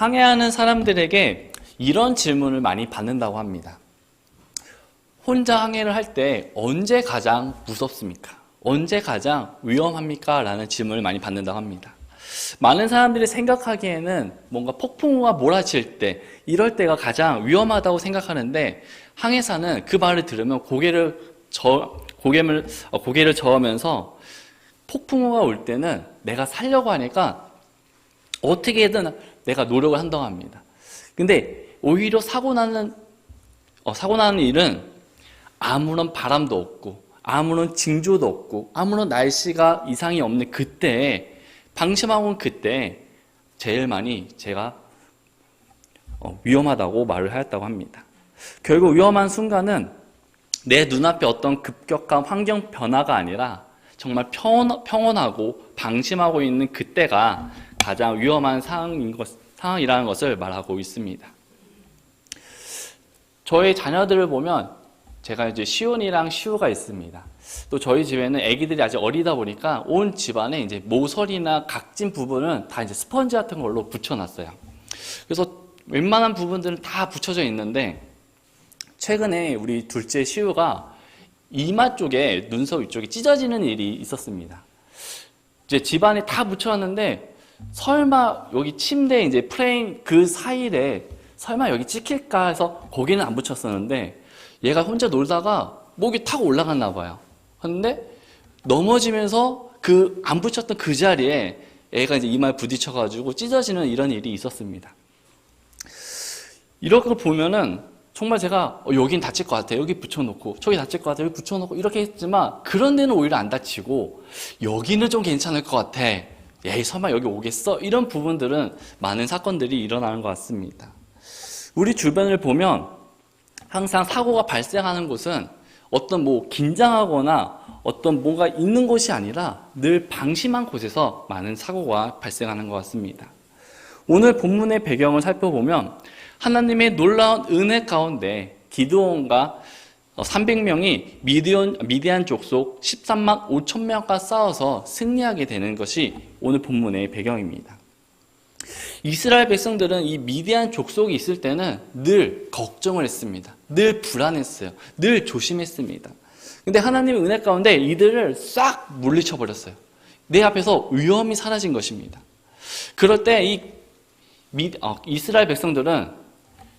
항해하는 사람들에게 이런 질문을 많이 받는다고 합니다. 혼자 항해를 할 때 언제 가장 무섭습니까? 언제 가장 위험합니까? 라는 질문을 많이 받는다고 합니다. 많은 사람들이 생각하기에는 뭔가 폭풍우가 몰아칠 때, 이럴 때가 가장 위험하다고 생각하는데, 항해사는 그 말을 들으면 고개를 저으면서 폭풍우가 올 때는 내가 살려고 하니까 어떻게든 내가 노력을 한다고 합니다. 근데 오히려 사고 나는 일은 아무런 바람도 없고, 아무런 징조도 없고, 아무런 날씨가 이상이 없는 그때, 방심하고 온 그때 제일 많이 제가 위험하다고 말을 하였다고 합니다. 결국 위험한 순간은 내 눈앞에 어떤 급격한 환경 변화가 아니라 정말 평온하고 방심하고 있는 그때가 가장 위험한 상황이라는 것을 말하고 있습니다. 저희 자녀들을 보면 제가 이제 시온이랑 시우가 있습니다. 또 저희 집에는 아기들이 아직 어리다 보니까 온 집안에 이제 모서리나 각진 부분은 다 이제 스펀지 같은 걸로 붙여놨어요. 그래서 웬만한 부분들은 다 붙여져 있는데 최근에 우리 둘째 시우가 이마 쪽에 눈썹 위쪽에 찢어지는 일이 있었습니다. 이제 집안에 다 붙여놨는데 설마 여기 침대 이제 프레임 그 사이에 설마 여기 찍힐까 해서 거기는 안 붙였었는데 얘가 혼자 놀다가 목이 타고 올라갔나 봐요. 근데 넘어지면서 그 안 붙였던 그 자리에 애가 이제 이마에 부딪혀가지고 찢어지는 이런 일이 있었습니다. 이렇게 보면은 정말 제가 여긴 다칠 것 같아. 여기 붙여놓고 저기 다칠 것 같아. 여기 붙여놓고 이렇게 했지만 그런 데는 오히려 안 다치고 여기는 좀 괜찮을 것 같아. 에이 설마 여기 오겠어? 이런 부분들은 많은 사건들이 일어나는 것 같습니다. 우리 주변을 보면 항상 사고가 발생하는 곳은 어떤 긴장하거나 어떤 뭔가 있는 곳이 아니라 늘 방심한 곳에서 많은 사고가 발생하는 것 같습니다. 오늘 본문의 배경을 살펴보면 하나님의 놀라운 은혜 가운데 기드온과 300명이 미디안 족속 13만 5천 명과 싸워서 승리하게 되는 것이 오늘 본문의 배경입니다. 이스라엘 백성들은 이 미디안 족속이 있을 때는 늘 걱정을 했습니다. 늘 불안했어요. 늘 조심했습니다. 근데 하나님의 은혜 가운데 이들을 싹 물리쳐 버렸어요. 내 앞에서 위험이 사라진 것입니다. 그럴 때 이스라엘 백성들은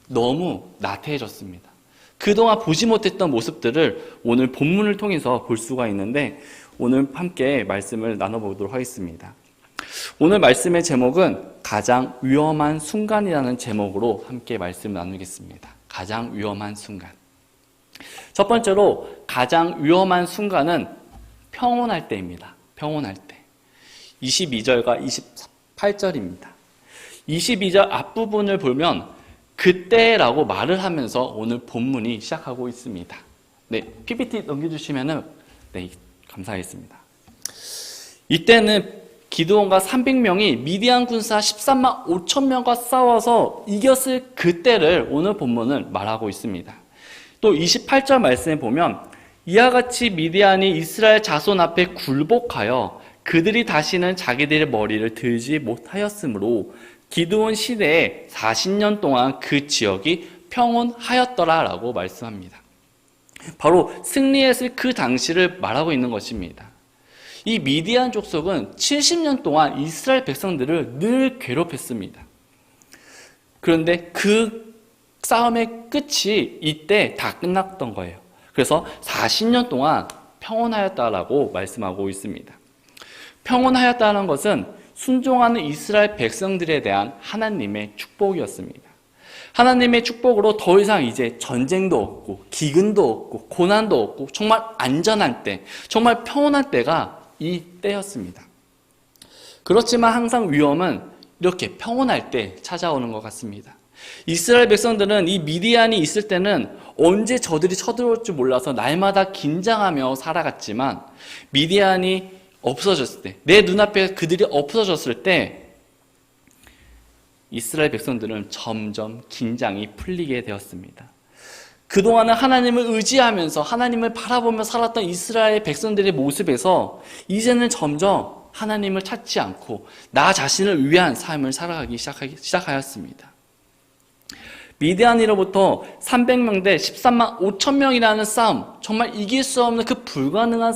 너무 나태해졌습니다. 그동안 보지 못했던 모습들을 오늘 본문을 통해서 볼 수가 있는데 오늘 함께 말씀을 나눠보도록 하겠습니다. 오늘 말씀의 제목은 가장 위험한 순간이라는 제목으로 함께 말씀을 나누겠습니다. 가장 위험한 순간. 첫 번째로 가장 위험한 순간은 평온할 때입니다. 평온할 때. 22절과 28절입니다. 22절 앞부분을 보면 그때라고 말을 하면서 오늘 본문이 시작하고 있습니다. 네, PPT 넘겨주시면 네, 감사하겠습니다. 이때는 기드온과 300명이 미디안 군사 13만 5천 명과 싸워서 이겼을 그때를 오늘 본문은 말하고 있습니다. 또 28절 말씀에 보면 이와 같이 미디안이 이스라엘 자손 앞에 굴복하여 그들이 다시는 자기들의 머리를 들지 못하였으므로 기드온 시대에 40년 동안 그 지역이 평온하였더라라고 말씀합니다. 바로 승리했을 그 당시를 말하고 있는 것입니다. 이 미디안 족속은 70년 동안 이스라엘 백성들을 늘 괴롭혔습니다. 그런데 그 싸움의 끝이 이때 다 끝났던 거예요. 그래서 40년 동안 평온하였다라고 말씀하고 있습니다. 평온하였다는 것은 순종하는 이스라엘 백성들에 대한 하나님의 축복이었습니다. 하나님의 축복으로 더 이상 이제 전쟁도 없고 기근도 없고 고난도 없고 정말 안전한 때, 정말 평온한 때가 이 때였습니다. 그렇지만 항상 위험은 이렇게 평온할 때 찾아오는 것 같습니다. 이스라엘 백성들은 이 미디안이 있을 때는 언제 저들이 쳐들어올 줄 몰라서 날마다 긴장하며 살아갔지만 미디안이 없어졌을 때, 내 눈앞에 그들이 없어졌을 때 이스라엘 백성들은 점점 긴장이 풀리게 되었습니다. 그동안은 하나님을 의지하면서 하나님을 바라보며 살았던 이스라엘 백성들의 모습에서 이제는 점점 하나님을 찾지 않고 나 자신을 위한 삶을 살아가기 시작하였습니다. 미디안으로부터 300명 대 13만 5천 명이라는 싸움, 정말 이길 수 없는 그 불가능한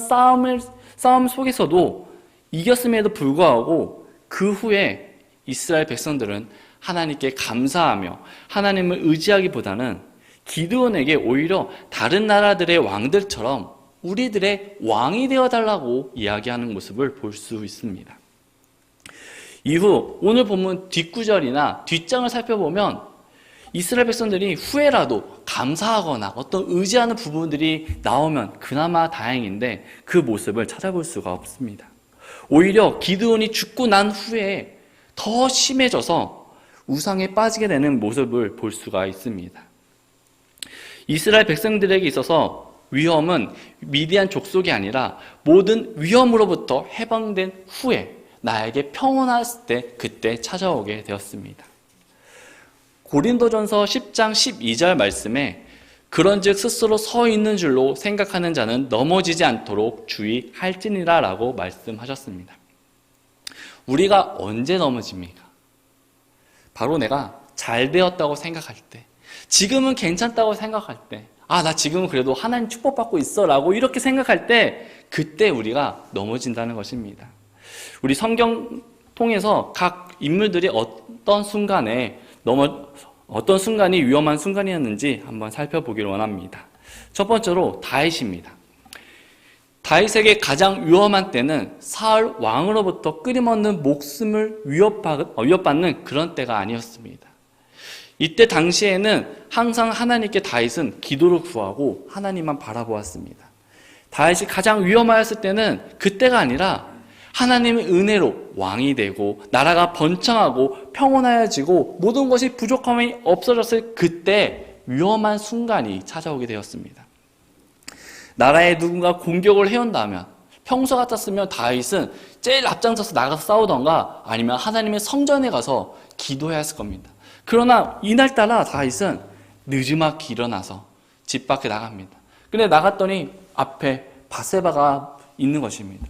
싸움 속에서도 이겼음에도 불구하고 그 후에 이스라엘 백성들은 하나님께 감사하며 하나님을 의지하기보다는 기드온에게 오히려 다른 나라들의 왕들처럼 우리들의 왕이 되어달라고 이야기하는 모습을 볼 수 있습니다. 이후 오늘 본문 뒷구절이나 뒷장을 살펴보면 이스라엘 백성들이 후에라도 감사하거나 어떤 의지하는 부분들이 나오면 그나마 다행인데 그 모습을 찾아볼 수가 없습니다. 오히려 기드온이 죽고 난 후에 더 심해져서 우상에 빠지게 되는 모습을 볼 수가 있습니다. 이스라엘 백성들에게 있어서 위험은 미디안 족속이 아니라 모든 위험으로부터 해방된 후에 나에게 평온했을 때 그때 찾아오게 되었습니다. 고린도전서 10장 12절 말씀에 그런즉 스스로 서 있는 줄로 생각하는 자는 넘어지지 않도록 주의할지니라 라고 말씀하셨습니다. 우리가 언제 넘어집니까? 바로 내가 잘 되었다고 생각할 때, 지금은 괜찮다고 생각할 때, 나 지금은 그래도 하나님 축복받고 있어 라고 이렇게 생각할 때 그때 우리가 넘어진다는 것입니다. 우리 성경 통해서 각 인물들이 어떤 순간이 위험한 순간이었는지 한번 살펴보기를 원합니다. 첫 번째로 다윗입니다. 다윗에게 가장 위험한 때는 사울 왕으로부터 끊임없는 목숨을 위협받는 그런 때가 아니었습니다. 이때 당시에는 항상 하나님께 다윗은 기도를 구하고 하나님만 바라보았습니다. 다윗이 가장 위험하였을 때는 그때가 아니라 하나님의 은혜로 왕이 되고 나라가 번창하고 평온하여지고 모든 것이 부족함이 없어졌을 그때 위험한 순간이 찾아오게 되었습니다. 나라에 누군가 공격을 해온다면 평소 같았으면 다윗은 제일 앞장서서 나가서 싸우던가 아니면 하나님의 성전에 가서 기도해야 했을 겁니다. 그러나 이날따라 다윗은 늦지막히 일어나서 집 밖에 나갑니다. 근데 나갔더니 앞에 밧세바가 있는 것입니다.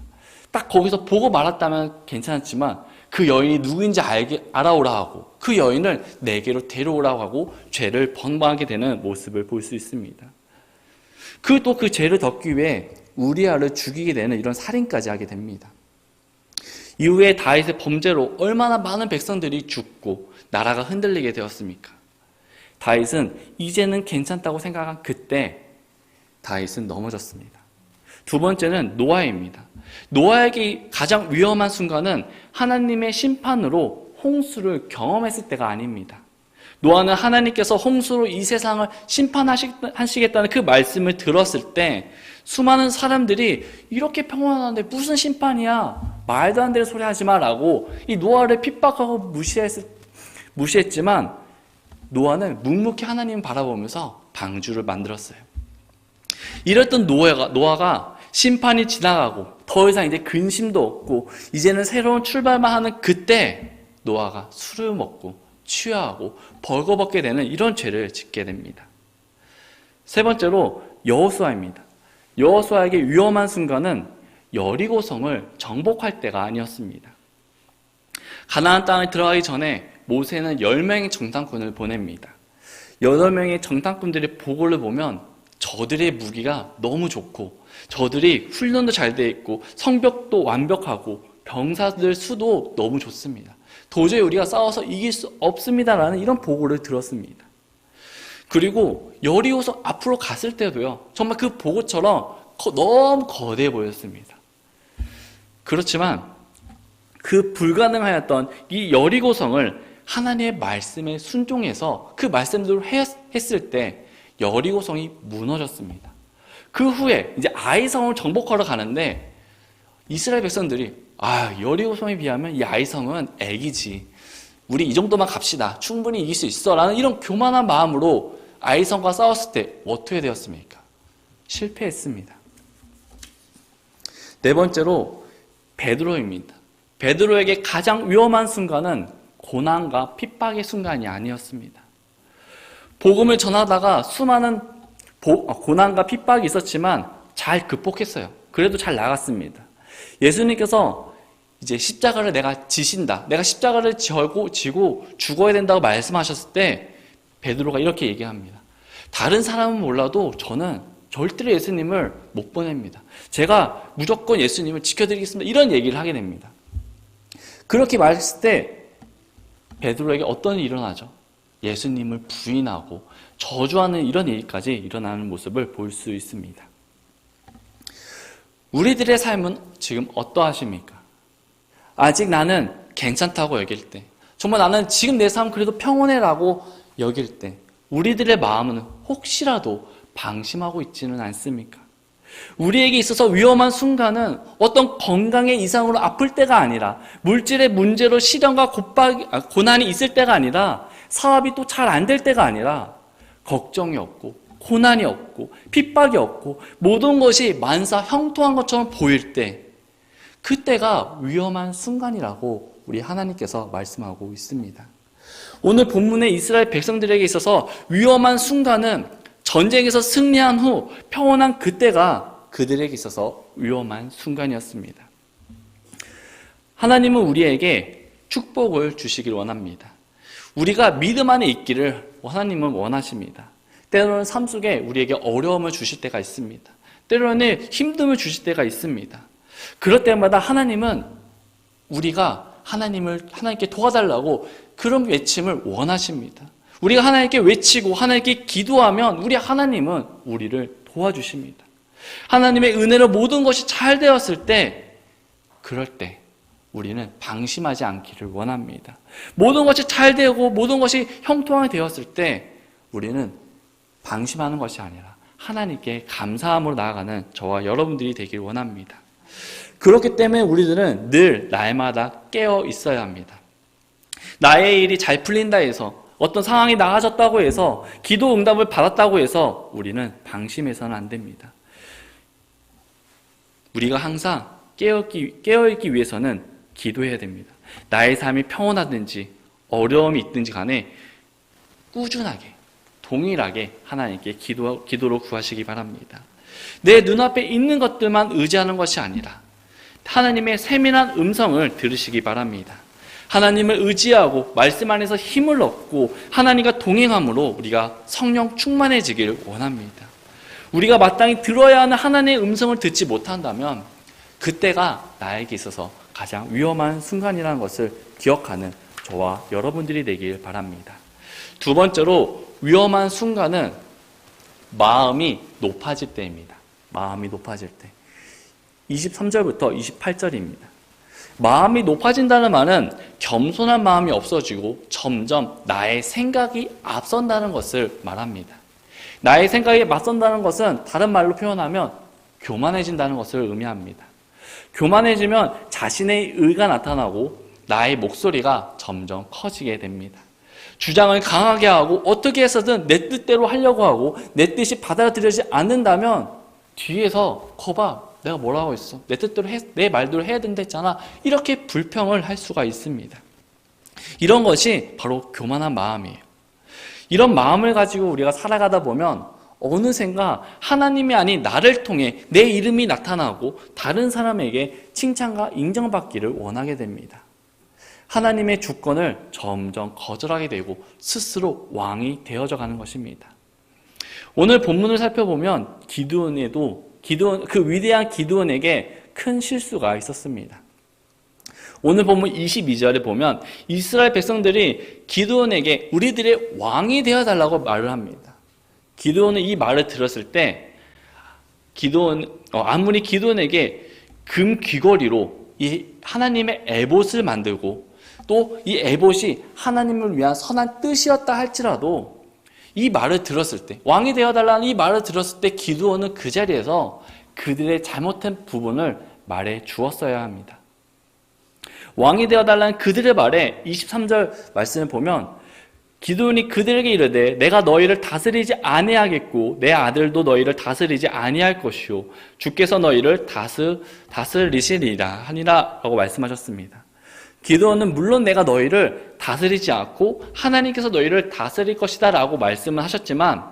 딱 거기서 보고 말았다면 괜찮았지만 그 여인이 누구인지 알아오라 하고 그 여인을 내게로 데려오라고 하고 죄를 범하게 되는 모습을 볼 수 있습니다. 그 죄를 덮기 위해 우리아를 죽이게 되는 이런 살인까지 하게 됩니다. 이후에 다윗의 범죄로 얼마나 많은 백성들이 죽고 나라가 흔들리게 되었습니까? 다윗은 이제는 괜찮다고 생각한 그때 다윗은 넘어졌습니다. 두 번째는 노아입니다. 노아에게 가장 위험한 순간은 하나님의 심판으로 홍수를 경험했을 때가 아닙니다. 노아는 하나님께서 홍수로 이 세상을 심판하시겠다는 그 말씀을 들었을 때 수많은 사람들이 이렇게 평온한데 무슨 심판이야? 말도 안 되는 소리 하지 마라고 이 노아를 핍박하고 무시했지만 노아는 묵묵히 하나님을 바라보면서 방주를 만들었어요. 이랬던 노아가 심판이 지나가고 더 이상 이제 근심도 없고 이제는 새로운 출발만 하는 그때 노아가 술을 먹고 취하고 벌거벗게 되는 이런 죄를 짓게 됩니다. 세 번째로 여호수아입니다. 여호수아에게 위험한 순간은 여리고성을 정복할 때가 아니었습니다. 가나안 땅에 들어가기 전에 모세는 10명의 정탐꾼을 보냅니다. 8명의 정탐꾼들의 보고를 보면 저들의 무기가 너무 좋고 저들이 훈련도 잘 돼 있고 성벽도 완벽하고 병사들 수도 너무 좋습니다. 도저히 우리가 싸워서 이길 수 없습니다라는 이런 보고를 들었습니다. 그리고 여리고성 앞으로 갔을 때도요, 정말 그 보고처럼 너무 거대해 보였습니다. 그렇지만 그 불가능하였던 이 여리고성을 하나님의 말씀에 순종해서 그 말씀대로 했을 때 여리고성이 무너졌습니다. 그 후에 이제 아이성을 정복하러 가는데 이스라엘 백성들이 여리고성에 비하면 이 아이성은 애기지. 우리 이 정도만 갑시다. 충분히 이길 수 있어. 라는 이런 교만한 마음으로 아이성과 싸웠을 때 어떻게 되었습니까? 실패했습니다. 네 번째로 베드로입니다. 베드로에게 가장 위험한 순간은 고난과 핍박의 순간이 아니었습니다. 복음을 전하다가 수많은 고난과 핍박이 있었지만 잘 극복했어요. 그래도 잘 나갔습니다. 예수님께서 이제 십자가를 내가 지신다. 내가 십자가를 지고 죽어야 된다고 말씀하셨을 때 베드로가 이렇게 얘기합니다. 다른 사람은 몰라도 저는 절대로 예수님을 못 보냅니다. 제가 무조건 예수님을 지켜드리겠습니다. 이런 얘기를 하게 됩니다. 그렇게 말했을 때 베드로에게 어떤 일이 일어나죠? 예수님을 부인하고 저주하는 이런 일까지 일어나는 모습을 볼 수 있습니다. 우리들의 삶은 지금 어떠하십니까? 아직 나는 괜찮다고 여길 때, 정말 나는 지금 내 삶 그래도 평온해라고 여길 때 우리들의 마음은 혹시라도 방심하고 있지는 않습니까? 우리에게 있어서 위험한 순간은 어떤 건강의 이상으로 아플 때가 아니라 물질의 문제로 시련과 고난이 있을 때가 아니라 사업이 또 잘 안 될 때가 아니라 걱정이 없고 고난이 없고 핍박이 없고 모든 것이 만사 형통한 것처럼 보일 때 그때가 위험한 순간이라고 우리 하나님께서 말씀하고 있습니다. 오늘 본문의 이스라엘 백성들에게 있어서 위험한 순간은 전쟁에서 승리한 후 평온한 그때가 그들에게 있어서 위험한 순간이었습니다. 하나님은 우리에게 축복을 주시길 원합니다. 우리가 믿음 안에 있기를 하나님은 원하십니다. 때로는 삶 속에 우리에게 어려움을 주실 때가 있습니다. 때로는 힘듦을 주실 때가 있습니다. 그럴 때마다 하나님은 우리가 하나님께 도와달라고 그런 외침을 원하십니다. 우리가 하나님께 외치고 하나님께 기도하면 우리 하나님은 우리를 도와주십니다. 하나님의 은혜로 모든 것이 잘 되었을 때, 그럴 때 우리는 방심하지 않기를 원합니다. 모든 것이 잘 되고 모든 것이 형통하게 되었을 때 우리는 방심하는 것이 아니라 하나님께 감사함으로 나아가는 저와 여러분들이 되길 원합니다. 그렇기 때문에 우리들은 늘 날마다 깨어 있어야 합니다. 나의 일이 잘 풀린다 해서, 어떤 상황이 나아졌다고 해서, 기도 응답을 받았다고 해서 우리는 방심해서는 안 됩니다. 우리가 항상 깨어있기 위해서는 기도해야 됩니다. 나의 삶이 평온하든지 어려움이 있든지 간에 꾸준하게 동일하게 하나님께 기도로 구하시기 바랍니다. 내 눈앞에 있는 것들만 의지하는 것이 아니라 하나님의 세밀한 음성을 들으시기 바랍니다. 하나님을 의지하고 말씀 안에서 힘을 얻고 하나님과 동행함으로 우리가 성령 충만해지길 원합니다. 우리가 마땅히 들어야 하는 하나님의 음성을 듣지 못한다면 그때가 나에게 있어서 가장 위험한 순간이라는 것을 기억하는 저와 여러분들이 되길 바랍니다. 두 번째로 위험한 순간은 마음이 높아질 때입니다. 마음이 높아질 때. 23절부터 28절입니다. 마음이 높아진다는 말은 겸손한 마음이 없어지고 점점 나의 생각이 앞선다는 것을 말합니다. 나의 생각이 맞선다는 것은 다른 말로 표현하면 교만해진다는 것을 의미합니다. 교만해지면 자신의 의가 나타나고 나의 목소리가 점점 커지게 됩니다. 주장을 강하게 하고 어떻게 해서든 내 뜻대로 하려고 하고 내 뜻이 받아들여지지 않는다면 뒤에서 거봐, 내가 뭐라고 했어? 내 뜻대로 내 말대로 해야 된다 했잖아. 이렇게 불평을 할 수가 있습니다. 이런 것이 바로 교만한 마음이에요. 이런 마음을 가지고 우리가 살아가다 보면 어느샌가 하나님이 아닌 나를 통해 내 이름이 나타나고 다른 사람에게 칭찬과 인정받기를 원하게 됩니다. 하나님의 주권을 점점 거절하게 되고 스스로 왕이 되어져 가는 것입니다. 오늘 본문을 살펴보면 그 위대한 기드온에게 큰 실수가 있었습니다. 오늘 본문 22절에 보면 이스라엘 백성들이 기드온에게 우리들의 왕이 되어달라고 말을 합니다. 기드온은 이 말을 들었을 때 아무리 기드온에게 금 귀걸이로 이 하나님의 에봇을 만들고 또 이 에봇이 하나님을 위한 선한 뜻이었다 할지라도 이 말을 들었을 때, 왕이 되어달라는 이 말을 들었을 때 기드온은 그 자리에서 그들의 잘못된 부분을 말해 주었어야 합니다. 왕이 되어달라는 그들의 말에 23절 말씀을 보면 기드온이 그들에게 이르되 내가 너희를 다스리지 아니하겠고 내 아들도 너희를 다스리지 아니할 것이요 주께서 너희를 다스리시리라 하니라 라고 말씀하셨습니다. 기드온은 물론 내가 너희를 다스리지 않고 하나님께서 너희를 다스릴 것이다 라고 말씀을 하셨지만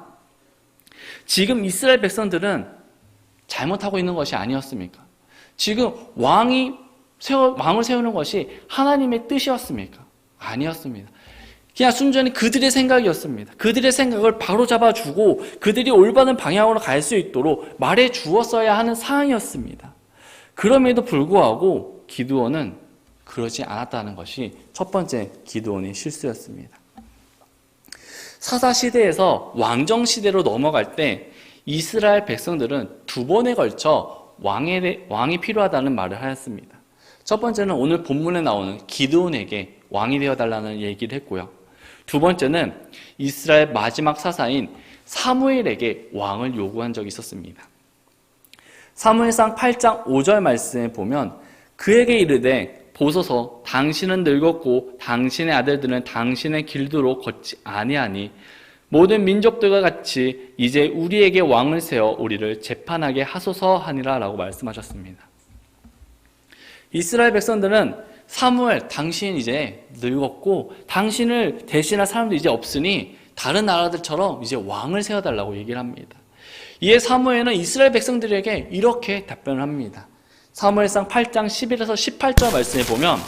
지금 이스라엘 백성들은 잘못하고 있는 것이 아니었습니까? 지금 왕이 왕을 세우는 것이 하나님의 뜻이었습니까? 아니었습니다. 그냥 순전히 그들의 생각이었습니다. 그들의 생각을 바로잡아주고 그들이 올바른 방향으로 갈 수 있도록 말해 주었어야 하는 사항이었습니다. 그럼에도 불구하고 기드온은 그러지 않았다는 것이 첫 번째 기드온의 실수였습니다. 사사시대에서 왕정시대로 넘어갈 때 이스라엘 백성들은 두 번에 걸쳐 왕이 필요하다는 말을 하였습니다. 첫 번째는 오늘 본문에 나오는 기드온에게 왕이 되어달라는 얘기를 했고요. 두 번째는 이스라엘 마지막 사사인 사무엘에게 왕을 요구한 적이 있었습니다. 사무엘상 8장 5절 말씀에 보면 그에게 이르되 보소서 당신은 늙었고 당신의 아들들은 당신의 길대로 걷지 아니하니 모든 민족들과 같이 이제 우리에게 왕을 세워 우리를 재판하게 하소서 하니라 라고 말씀하셨습니다. 이스라엘 백성들은 사무엘 당신 이제 늙었고 당신을 대신할 사람도 이제 없으니 다른 나라들처럼 이제 왕을 세워달라고 얘기를 합니다. 이에 사무엘은 이스라엘 백성들에게 이렇게 답변을 합니다. 사무엘상 8장 11에서 18절 말씀에 보면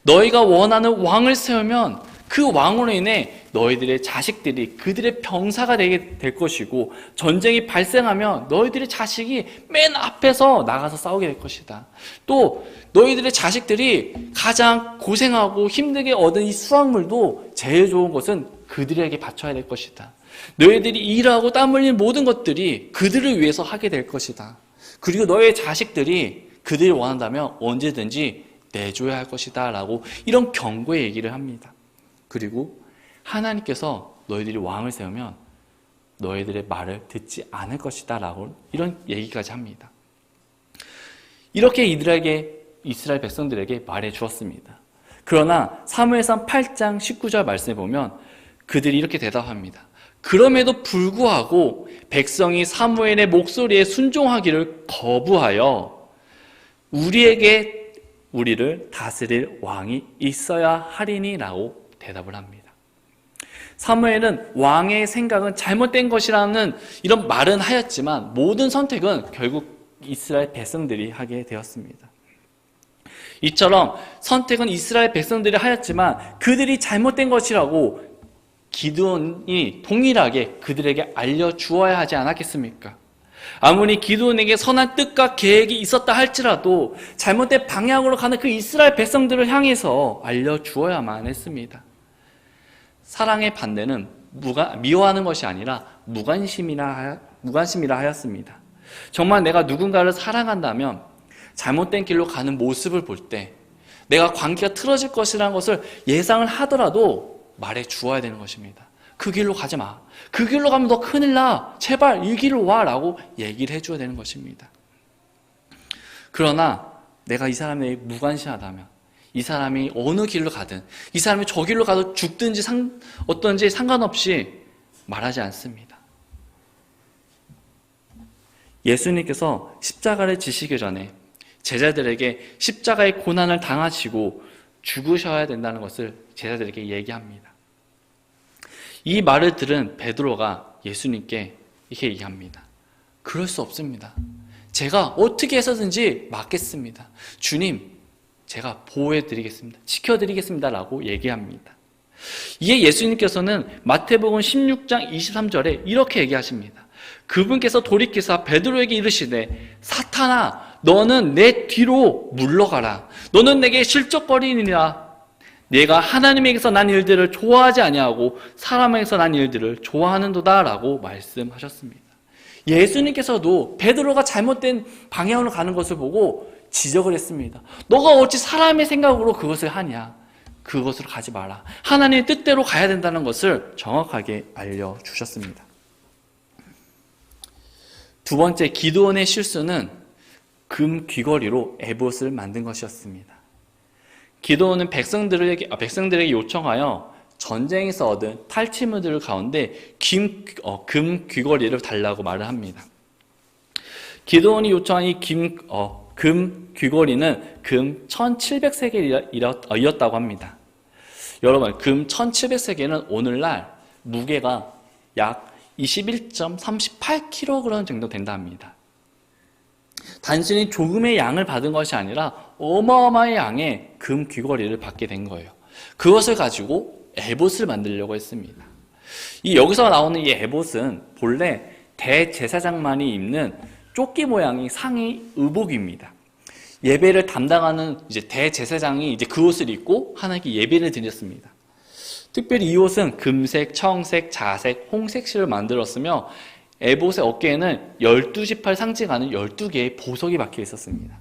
너희가 원하는 왕을 세우면 그 왕으로 인해 너희들의 자식들이 그들의 병사가 되게 될 것이고 전쟁이 발생하면 너희들의 자식이 맨 앞에서 나가서 싸우게 될 것이다. 또 너희들의 자식들이 가장 고생하고 힘들게 얻은 이 수확물도 제일 좋은 것은 그들에게 바쳐야 될 것이다. 너희들이 일하고 땀 흘린 모든 것들이 그들을 위해서 하게 될 것이다. 그리고 너의 자식들이 그들이 원한다면 언제든지 내줘야 할 것이다 라고 이런 경고의 얘기를 합니다. 그리고 하나님께서 너희들이 왕을 세우면 너희들의 말을 듣지 않을 것이다 라고 이런 얘기까지 합니다. 이렇게 이스라엘 백성들에게 말해 주었습니다. 그러나 사무엘상 8장 19절 말씀에 보면 그들이 이렇게 대답합니다. 그럼에도 불구하고 백성이 사무엘의 목소리에 순종하기를 거부하여 우리에게 우리를 다스릴 왕이 있어야 하리니 라고 대답을 합니다. 사무엘은 왕의 생각은 잘못된 것이라는 이런 말은 하였지만 모든 선택은 결국 이스라엘 백성들이 하게 되었습니다. 이처럼 선택은 이스라엘 백성들이 하였지만 그들이 잘못된 것이라고 기드온이 동일하게 그들에게 알려주어야 하지 않았겠습니까? 아무리 기드온에게 선한 뜻과 계획이 있었다 할지라도 잘못된 방향으로 가는 그 이스라엘 백성들을 향해서 알려주어야만 했습니다. 사랑의 반대는 미워하는 것이 아니라 무관심이라 하였습니다. 정말 내가 누군가를 사랑한다면 잘못된 길로 가는 모습을 볼 때 내가 관계가 틀어질 것이라는 것을 예상을 하더라도 말해 주어야 되는 것입니다. 그 길로 가지 마. 그 길로 가면 너 큰일 나. 제발 이 길로 와 라고 얘기를 해줘야 되는 것입니다. 그러나 내가 이 사람에게 무관심하다면 이 사람이 어느 길로 가든 이 사람이 저 길로 가도 죽든지 어떤지 상관없이 말하지 않습니다. 예수님께서 십자가를 지시기 전에 제자들에게 십자가의 고난을 당하시고 죽으셔야 된다는 것을 제자들에게 얘기합니다. 이 말을 들은 베드로가 예수님께 이렇게 얘기합니다. 그럴 수 없습니다. 제가 어떻게 해서든지 막겠습니다. 주님, 제가 보호해드리겠습니다. 지켜드리겠습니다. 라고 얘기합니다. 이에 예수님께서는 마태복음 16장 23절에 이렇게 얘기하십니다. 그분께서 돌이키사 베드로에게 이르시되 사탄아 너는 내 뒤로 물러가라. 너는 내게 실족거리니라. 내가 하나님에게서 난 일들을 좋아하지 아니하고 사람에게서 난 일들을 좋아하는도다 라고 말씀하셨습니다. 예수님께서도 베드로가 잘못된 방향으로 가는 것을 보고 지적을 했습니다. 너가 어찌 사람의 생각으로 그것을 하냐. 그것으로 가지 마라. 하나님의 뜻대로 가야 된다는 것을 정확하게 알려주셨습니다. 두 번째 기드온의 실수는 금 귀걸이로 에봇을 만든 것이었습니다. 기드온은 백성들에게 요청하여 전쟁에서 얻은 탈취물들 가운데 금 귀걸이를 달라고 말을 합니다. 기드온이 요청한 이 금 귀걸이는 금 1700세겔이었다고 합니다. 여러분, 금 1700세겔은 오늘날 무게가 약 21.38kg 정도 된다 합니다. 단순히 조금의 양을 받은 것이 아니라 어마어마한 양의 금 귀걸이를 받게 된 거예요. 그것을 가지고 에봇을 만들려고 했습니다. 이 여기서 나오는 이 에봇은 본래 대제사장만이 입는 조끼 모양의 상의 의복입니다. 예배를 담당하는 이제 대제사장이 이제 그 옷을 입고 하나님께 예배를 드렸습니다. 특별히 이 옷은 금색, 청색, 자색, 홍색 실을 만들었으며 에봇의 어깨에는 12지파를 상징하는 12개의 보석이 박혀 있었습니다.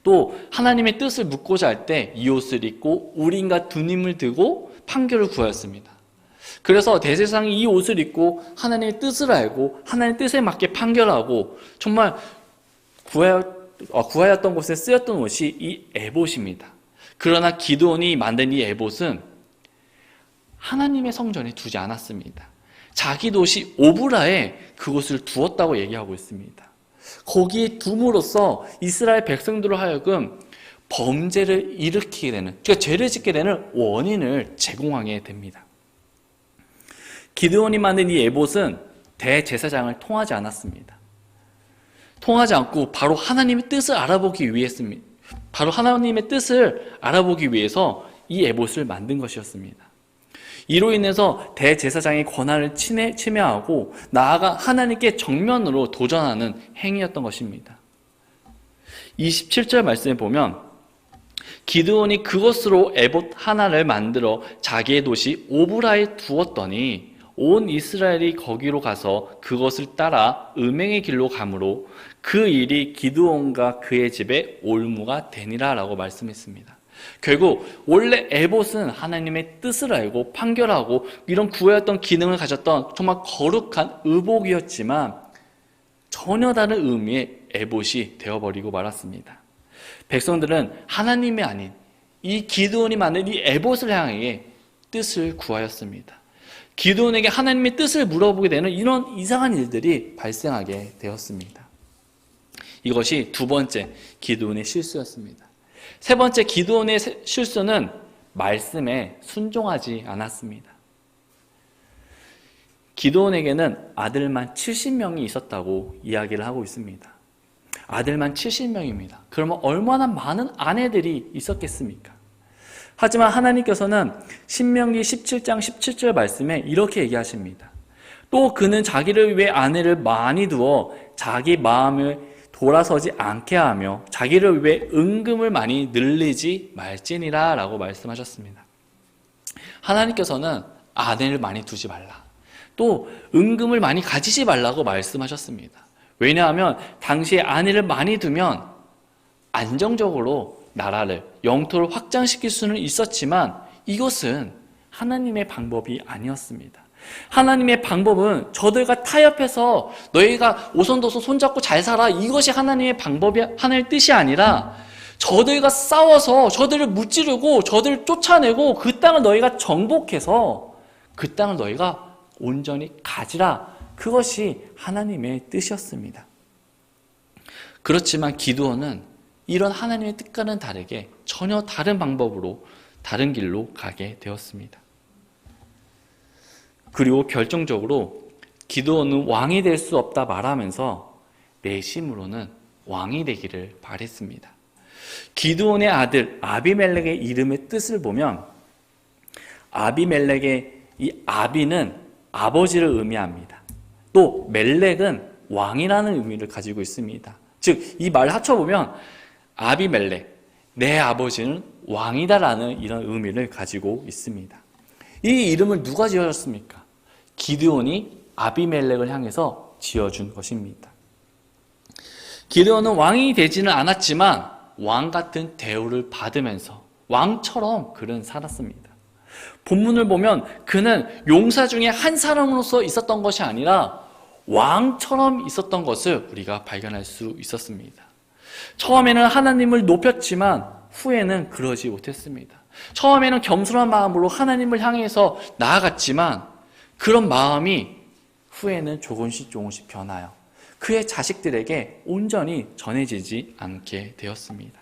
또 하나님의 뜻을 묻고자 할 때 이 옷을 입고 우림과 두님을 들고 판결을 구하였습니다. 그래서 대제사장이 이 옷을 입고 하나님의 뜻을 알고 하나님의 뜻에 맞게 판결하고 정말 구하였던 곳에 쓰였던 옷이 이 에봇입니다. 그러나 기드온이 만든 이 에봇은 하나님의 성전에 두지 않았습니다. 자기 도시 오브라에 그곳을 두었다고 얘기하고 있습니다. 거기에 둠으로써 이스라엘 백성들로 하여금 범죄를 일으키게 되는, 그러니까 죄를 짓게 되는 원인을 제공하게 됩니다. 기드온이 만든 이 에봇은 대제사장을 통하지 않았습니다. 통하지 않고 바로 하나님의 뜻을 알아보기 위해서입니다. 바로 하나님의 뜻을 알아보기 위해서 이 에봇을 만든 것이었습니다. 이로 인해서 대제사장의 권한을 침해하고 나아가 하나님께 정면으로 도전하는 행위였던 것입니다. 27절 말씀에 보면 기드온이 그것으로 에봇 하나를 만들어 자기의 도시 오브라에 두었더니 온 이스라엘이 거기로 가서 그것을 따라 음행의 길로 가므로 그 일이 기드온과 그의 집에 올무가 되니라 라고 말씀했습니다. 결국 원래 에봇은 하나님의 뜻을 알고 판결하고 이런 구하였던 기능을 가졌던 정말 거룩한 의복이었지만 전혀 다른 의미의 에봇이 되어버리고 말았습니다. 백성들은 하나님이 아닌 이 기드온이 만든 이 에봇을 향해 뜻을 구하였습니다. 기드온에게 하나님의 뜻을 물어보게 되는 이런 이상한 일들이 발생하게 되었습니다. 이것이 두 번째 기드온의 실수였습니다. 세 번째 기드온의 실수는 말씀에 순종하지 않았습니다. 기드온에게는 아들만 70명이 있었다고 이야기를 하고 있습니다. 아들만 70명입니다. 그러면 얼마나 많은 아내들이 있었겠습니까? 하지만 하나님께서는 신명기 17장 17절 말씀에 이렇게 얘기하십니다. 또 그는 자기를 위해 아내를 많이 두어 자기 마음을 돌아서지 않게 하며 자기를 위해 은금을 많이 늘리지 말지니라 라고 말씀하셨습니다. 하나님께서는 아내를 많이 두지 말라, 또 은금을 많이 가지지 말라고 말씀하셨습니다. 왜냐하면 당시에 아내를 많이 두면 안정적으로 나라를, 영토를 확장시킬 수는 있었지만 이것은 하나님의 방법이 아니었습니다. 하나님의 방법은 저들과 타협해서 너희가 오손도손 손잡고 잘 살아, 이것이 하나님의 방법이, 하나님의 뜻이 아니라 저들과 싸워서 저들을 무찌르고 저들을 쫓아내고 그 땅을 너희가 정복해서 그 땅을 너희가 온전히 가지라, 그것이 하나님의 뜻이었습니다. 그렇지만 기드온은 이런 하나님의 뜻과는 다르게 전혀 다른 방법으로 다른 길로 가게 되었습니다. 그리고 결정적으로 기드온은 왕이 될 수 없다 말하면서 내심으로는 왕이 되기를 바랬습니다. 기드온의 아들 아비멜렉의 이름의 뜻을 보면 아비멜렉의 이 아비는 아버지를 의미합니다. 또 멜렉은 왕이라는 의미를 가지고 있습니다. 즉 이 말을 합쳐보면 아비멜렉, 내 아버지는 왕이다라는 이런 의미를 가지고 있습니다. 이 이름을 누가 지어줬습니까? 기드온이 아비멜렉을 향해서 지어준 것입니다. 기드온은 왕이 되지는 않았지만 왕 같은 대우를 받으면서 왕처럼 그는 살았습니다. 본문을 보면 그는 용사 중에 한 사람으로서 있었던 것이 아니라 왕처럼 있었던 것을 우리가 발견할 수 있었습니다. 처음에는 하나님을 높였지만 후에는 그러지 못했습니다. 처음에는 겸손한 마음으로 하나님을 향해서 나아갔지만 그런 마음이 후에는 조금씩 변하여 그의 자식들에게 온전히 전해지지 않게 되었습니다.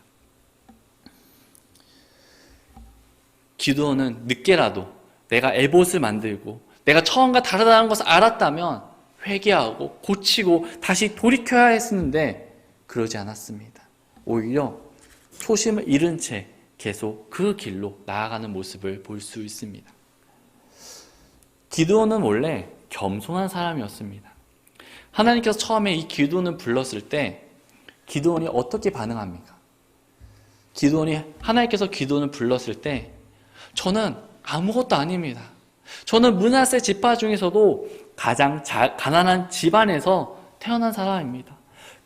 기드온은 늦게라도 내가 에봇을 만들고 내가 처음과 다르다는 것을 알았다면 회개하고 고치고 다시 돌이켜야 했었는데 그러지 않았습니다. 오히려 초심을 잃은 채 계속 그 길로 나아가는 모습을 볼 수 있습니다. 기드온은 원래 겸손한 사람이었습니다. 하나님께서 처음에 이 기드온을 불렀을 때 기드온이 어떻게 반응합니까? 하나님께서 기드온을 불렀을 때 저는 아무것도 아닙니다. 저는 므낫세 지파 중에서도 가장 가난한 집안에서 태어난 사람입니다.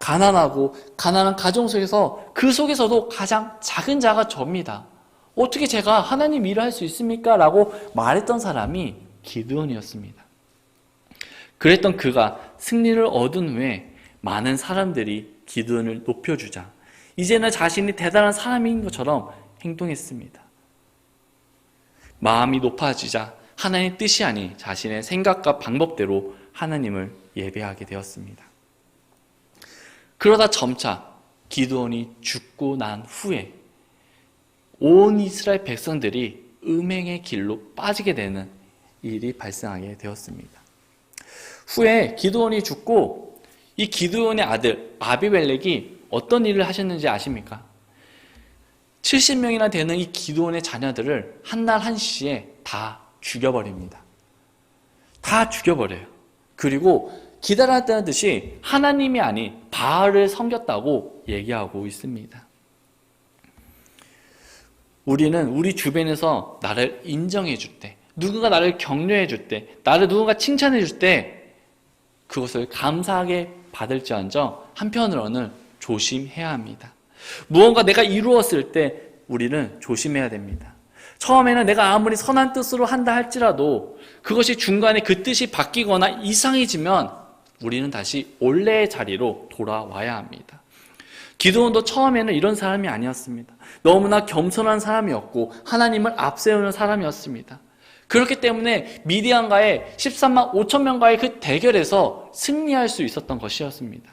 가난한 가정 속에서 그 속에서도 가장 작은 자가 접니다. 어떻게 제가 하나님 일을 할 수 있습니까? 라고 말했던 사람이 기드온이었습니다. 그랬던 그가 승리를 얻은 후에 많은 사람들이 기드온을 높여주자 이제는 자신이 대단한 사람인 것처럼 행동했습니다. 마음이 높아지자 하나님의 뜻이 아닌 자신의 생각과 방법대로 하나님을 예배하게 되었습니다. 그러다 점차 기드온이 죽고 난 후에 온 이스라엘 백성들이 음행의 길로 빠지게 되는 일이 발생하게 되었습니다. 후에 기드온이 죽고 이 기드온의 아들 아비멜렉이 어떤 일을 하셨는지 아십니까? 70명이나 되는 이 기드온의 자녀들을 한날 한시에 다 죽여버립니다. 다 죽여버려요. 그리고 기다렸다는 듯이 하나님이 아닌 바알을 섬겼다고 얘기하고 있습니다. 우리는 우리 주변에서 나를 인정해 줄 때, 누군가 나를 격려해 줄 때, 나를 누군가 칭찬해 줄 때 그것을 감사하게 받을지언정 한편으로는 조심해야 합니다. 무언가 내가 이루었을 때 우리는 조심해야 됩니다. 처음에는 내가 아무리 선한 뜻으로 한다 할지라도 그것이 중간에 그 뜻이 바뀌거나 이상해지면 우리는 다시 원래의 자리로 돌아와야 합니다. 기드온도 처음에는 이런 사람이 아니었습니다. 너무나 겸손한 사람이었고 하나님을 앞세우는 사람이었습니다. 그렇기 때문에 미디안과의 13만 5천 명과의 그 대결에서 승리할 수 있었던 것이었습니다.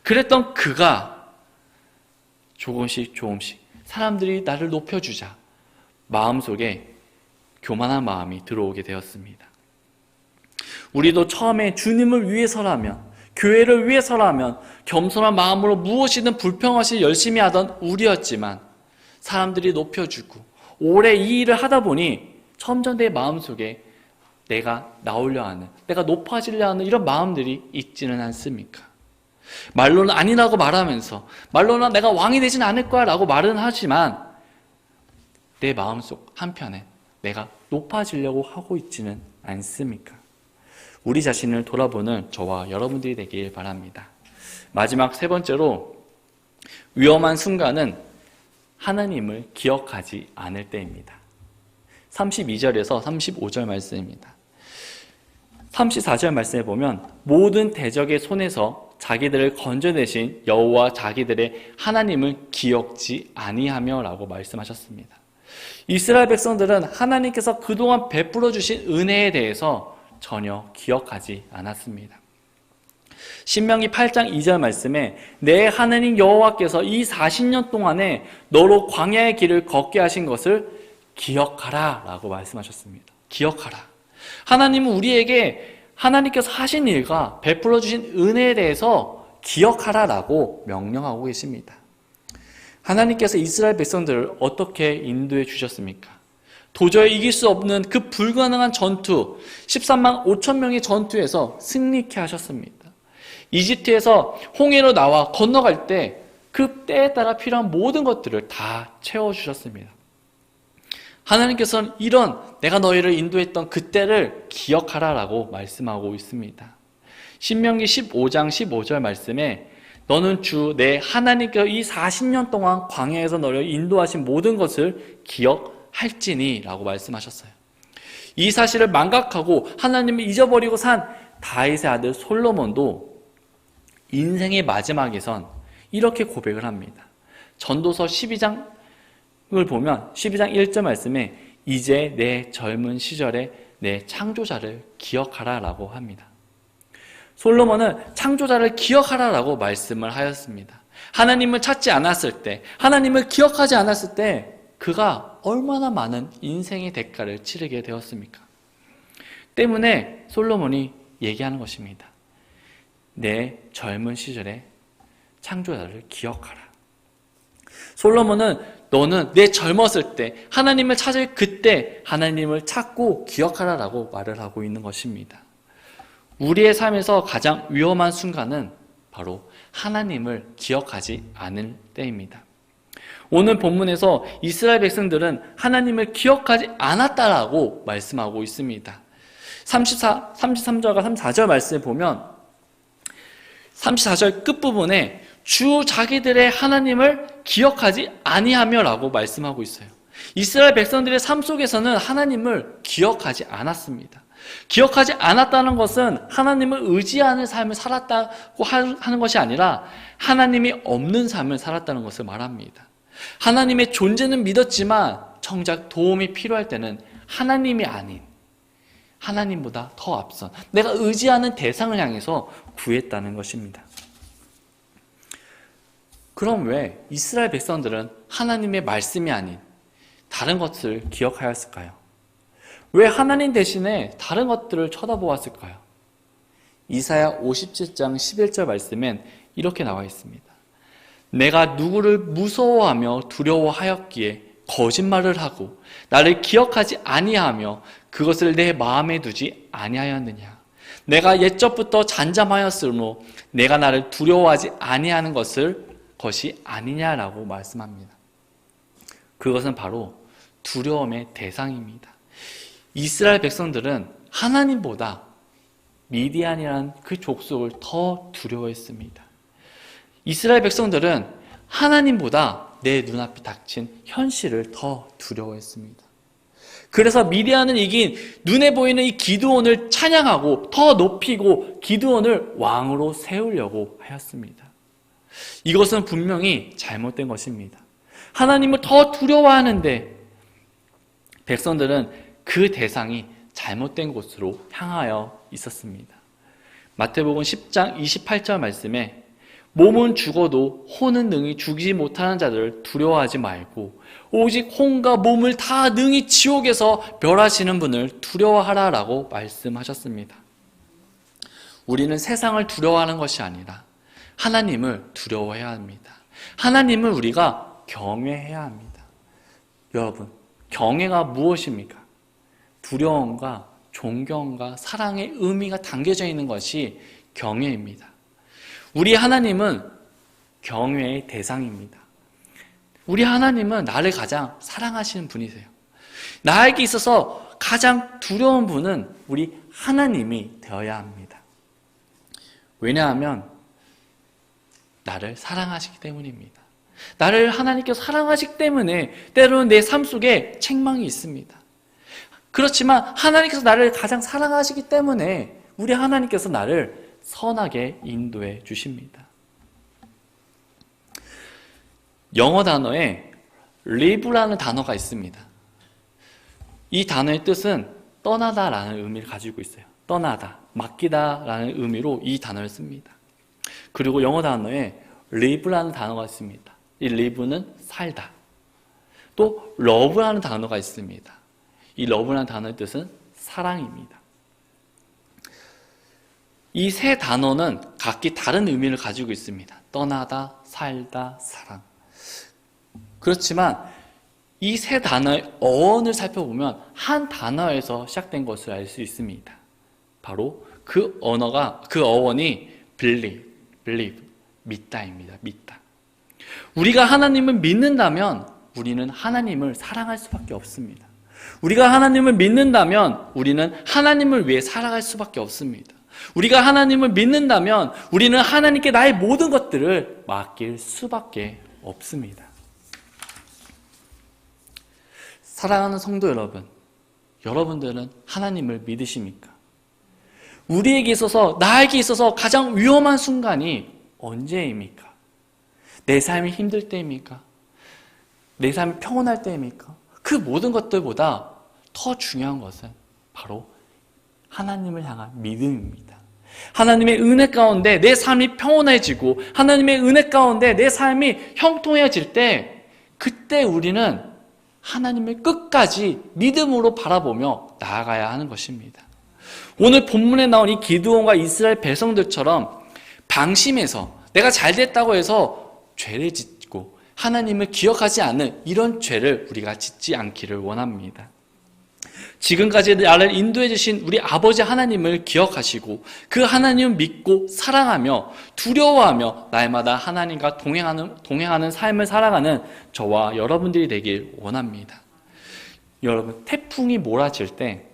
그랬던 그가 조금씩 사람들이 나를 높여주자 마음속에 교만한 마음이 들어오게 되었습니다. 우리도 처음에 주님을 위해서라면, 교회를 위해서라면 겸손한 마음으로 무엇이든 불평하시 열심히 하던 우리였지만 사람들이 높여주고 오래 이 일을 하다 보니 점점 내 마음속에 내가 나오려 하는, 내가 높아지려 하는 이런 마음들이 있지는 않습니까? 말로는 아니라고 말하면서 말로는 내가 왕이 되진 않을 거야 라고 말은 하지만 내 마음속 한편에 내가 높아지려고 하고 있지는 않습니까? 우리 자신을 돌아보는 저와 여러분들이 되길 바랍니다. 마지막 세 번째로 위험한 순간은 하나님을 기억하지 않을 때입니다. 32절에서 35절 말씀입니다. 34절 말씀에 보면 모든 대적의 손에서 자기들을 건져내신 여호와 자기들의 하나님을 기억지 아니하며 라고 말씀하셨습니다. 이스라엘 백성들은 하나님께서 그동안 베풀어 주신 은혜에 대해서 전혀 기억하지 않았습니다. 신명기 8장 2절 말씀에 내 하나님 여호와께서 이 40년 동안에 너로 광야의 길을 걷게 하신 것을 기억하라 라고 말씀하셨습니다. 기억하라. 하나님은 우리에게 하나님께서 하신 일과 베풀어 주신 은혜에 대해서 기억하라 라고 명령하고 계십니다. 하나님께서 이스라엘 백성들을 어떻게 인도해 주셨습니까? 도저히 이길 수 없는 그 불가능한 전투, 13만 5천 명의 전투에서 승리케 하셨습니다. 이집트에서 홍해로 나와 건너갈 때 그 때에 따라 필요한 모든 것들을 다 채워주셨습니다. 하나님께서는 이런 내가 너희를 인도했던 그때를 기억하라라고 말씀하고 있습니다. 신명기 15장 15절 말씀에 너는 주 내 하나님께서 이 40년 동안 광야에서 너를 인도하신 모든 것을 기억할지니 라고 말씀하셨어요. 이 사실을 망각하고 하나님을 잊어버리고 산 다윗의 아들 솔로몬도 인생의 마지막에선 이렇게 고백을 합니다. 전도서 12장을 보면 12장 1절 말씀에 이제 내 젊은 시절에 내 창조자를 기억하라 라고 합니다. 솔로몬은 창조자를 기억하라 라고 말씀을 하였습니다. 하나님을 찾지 않았을 때, 하나님을 기억하지 않았을 때 그가 얼마나 많은 인생의 대가를 치르게 되었습니까? 때문에 솔로몬이 얘기하는 것입니다. 내 젊은 시절에 창조자를 기억하라. 솔로몬은 너는 내 젊었을 때 하나님을 찾을 그때 하나님을 찾고 기억하라라고 말을 하고 있는 것입니다. 우리의 삶에서 가장 위험한 순간은 바로 하나님을 기억하지 않을 때입니다. 오늘 본문에서 이스라엘 백성들은 하나님을 기억하지 않았다라고 말씀하고 있습니다. 33절과 34절 말씀을 보면 34절 끝부분에 주 자기들의 하나님을 기억하지 아니하며라고 말씀하고 있어요. 이스라엘 백성들의 삶 속에서는 하나님을 기억하지 않았습니다. 기억하지 않았다는 것은 하나님을 의지하는 삶을 살았다고 하는 것이 아니라 하나님이 없는 삶을 살았다는 것을 말합니다. 하나님의 존재는 믿었지만 정작 도움이 필요할 때는 하나님이 아닌 하나님보다 더 앞선 내가 의지하는 대상을 향해서 구했다는 것입니다. 그럼 왜 이스라엘 백성들은 하나님의 말씀이 아닌 다른 것을 기억하였을까요? 왜 하나님 대신에 다른 것들을 쳐다보았을까요? 이사야 57장 11절 말씀엔 이렇게 나와 있습니다. 내가 누구를 무서워하며 두려워하였기에 거짓말을 하고 나를 기억하지 아니하며 그것을 내 마음에 두지 아니하였느냐. 내가 옛적부터 잠잠하였으므로 내가 나를 두려워하지 아니하는 것이 아니냐라고 말씀합니다. 그것은 바로 두려움의 대상입니다. 이스라엘 백성들은 하나님보다 미디안이라는 그 족속을 더 두려워했습니다. 이스라엘 백성들은 하나님보다 내 눈앞에 닥친 현실을 더 두려워했습니다. 그래서 미디안을 이긴 눈에 보이는 이 기드온을 찬양하고 더 높이고 기드온을 왕으로 세우려고 하였습니다. 이것은 분명히 잘못된 것입니다. 하나님을 더 두려워하는데 백성들은 그 대상이 잘못된 곳으로 향하여 있었습니다. 마태복음 10장 28절 말씀에 몸은 죽어도 혼은 능히 죽이지 못하는 자들을 두려워하지 말고 오직 혼과 몸을 다 능히 지옥에서 멸하시는 분을 두려워하라라고 말씀하셨습니다. 우리는 세상을 두려워하는 것이 아니라 하나님을 두려워해야 합니다. 하나님을 우리가 경외해야 합니다. 여러분, 경외가 무엇입니까? 두려움과 존경과 사랑의 의미가 담겨져 있는 것이 경외입니다. 우리 하나님은 경외의 대상입니다. 우리 하나님은 나를 가장 사랑하시는 분이세요. 나에게 있어서 가장 두려운 분은 우리 하나님이 되어야 합니다. 왜냐하면 나를 사랑하시기 때문입니다. 나를 하나님께서 사랑하시기 때문에 때로는 내 삶 속에 책망이 있습니다. 그렇지만 하나님께서 나를 가장 사랑하시기 때문에 우리 하나님께서 나를 선하게 인도해 주십니다. 영어 단어에 live라는 단어가 있습니다. 이 단어의 뜻은 떠나다라는 의미를 가지고 있어요. 떠나다, 맡기다라는 의미로 이 단어를 씁니다. 그리고 영어 단어에 live라는 단어가 있습니다. 이 live는 살다. 또 love라는 단어가 있습니다. 이 love라는 단어의 뜻은 사랑입니다. 이 세 단어는 각기 다른 의미를 가지고 있습니다. 떠나다, 살다, 사랑. 그렇지만 이 세 단어의 어원을 살펴보면 한 단어에서 시작된 것을 알 수 있습니다. 바로 그 어원이 believe, 믿다입니다. 믿다. 우리가 하나님을 믿는다면 우리는 하나님을 사랑할 수밖에 없습니다. 우리가 하나님을 믿는다면 우리는 하나님을 위해 살아갈 수밖에 없습니다. 우리가 하나님을 믿는다면 우리는 하나님께 나의 모든 것들을 맡길 수밖에 없습니다. 사랑하는 성도 여러분, 여러분들은 하나님을 믿으십니까? 우리에게 있어서, 나에게 있어서 가장 위험한 순간이 언제입니까? 내 삶이 힘들 때입니까? 내 삶이 평온할 때입니까? 그 모든 것들보다 더 중요한 것은 바로 하나님을 향한 믿음입니다. 하나님의 은혜 가운데 내 삶이 평온해지고 하나님의 은혜 가운데 내 삶이 형통해질 때 그때 우리는 하나님을 끝까지 믿음으로 바라보며 나아가야 하는 것입니다. 오늘 본문에 나온 이 기드온과 이스라엘 백성들처럼 방심해서 내가 잘 됐다고 해서 죄를 짓고 하나님을 기억하지 않는 이런 죄를 우리가 짓지 않기를 원합니다. 지금까지 나를 인도해 주신 우리 아버지 하나님을 기억하시고 그 하나님을 믿고 사랑하며 두려워하며 날마다 하나님과 동행하는 삶을 살아가는 저와 여러분들이 되길 원합니다. 여러분, 태풍이 몰아칠 때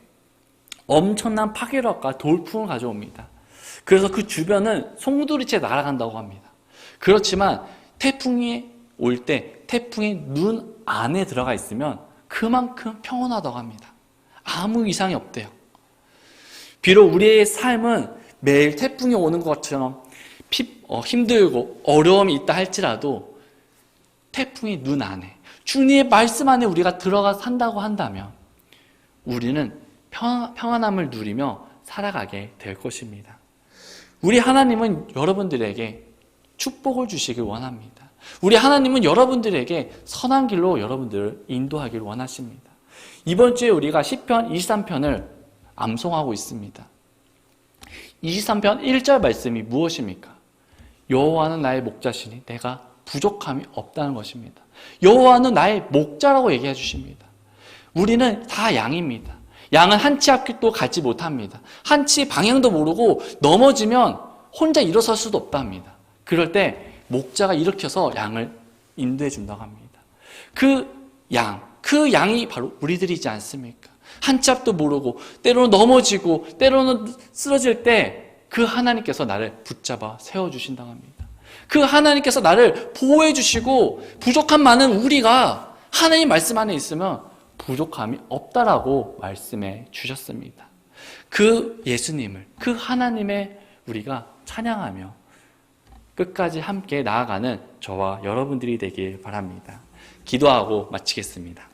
엄청난 파괴력과 돌풍을 가져옵니다. 그래서 그 주변은 송두리째 날아간다고 합니다. 그렇지만 태풍이 올 때 태풍이 눈 안에 들어가 있으면 그만큼 평온하다고 합니다. 아무 이상이 없대요. 비록 우리의 삶은 매일 태풍이 오는 것처럼 힘들고 어려움이 있다 할지라도 태풍이 눈 안에, 주님의 말씀 안에 우리가 들어가 산다고 한다면 우리는 평안함을 누리며 살아가게 될 것입니다. 우리 하나님은 여러분들에게 축복을 주시길 원합니다. 우리 하나님은 여러분들에게 선한 길로 여러분들을 인도하길 원하십니다. 이번 주에 우리가 시편 23편을 암송하고 있습니다. 23편 1절 말씀이 무엇입니까? 여호와는 나의 목자시니 내가 부족함이 없다는 것입니다. 여호와는 나의 목자라고 얘기해 주십니다. 우리는 다 양입니다. 양은 한 치 앞도 가지 못합니다. 한 치 방향도 모르고 넘어지면 혼자 일어설 수도 없답니다. 그럴 때 목자가 일으켜서 양을 인도해 준다고 합니다. 그 양이 바로 우리들이지 않습니까? 한 치 앞도 모르고 때로는 넘어지고 때로는 쓰러질 때 그 하나님께서 나를 붙잡아 세워주신다고 합니다. 그 하나님께서 나를 보호해 주시고 부족한 많은 우리가 하나님 말씀 안에 있으면 부족함이 없다라고 말씀해 주셨습니다. 그 예수님을, 그 하나님의 우리가 찬양하며 끝까지 함께 나아가는 저와 여러분들이 되길 바랍니다. 기도하고 마치겠습니다.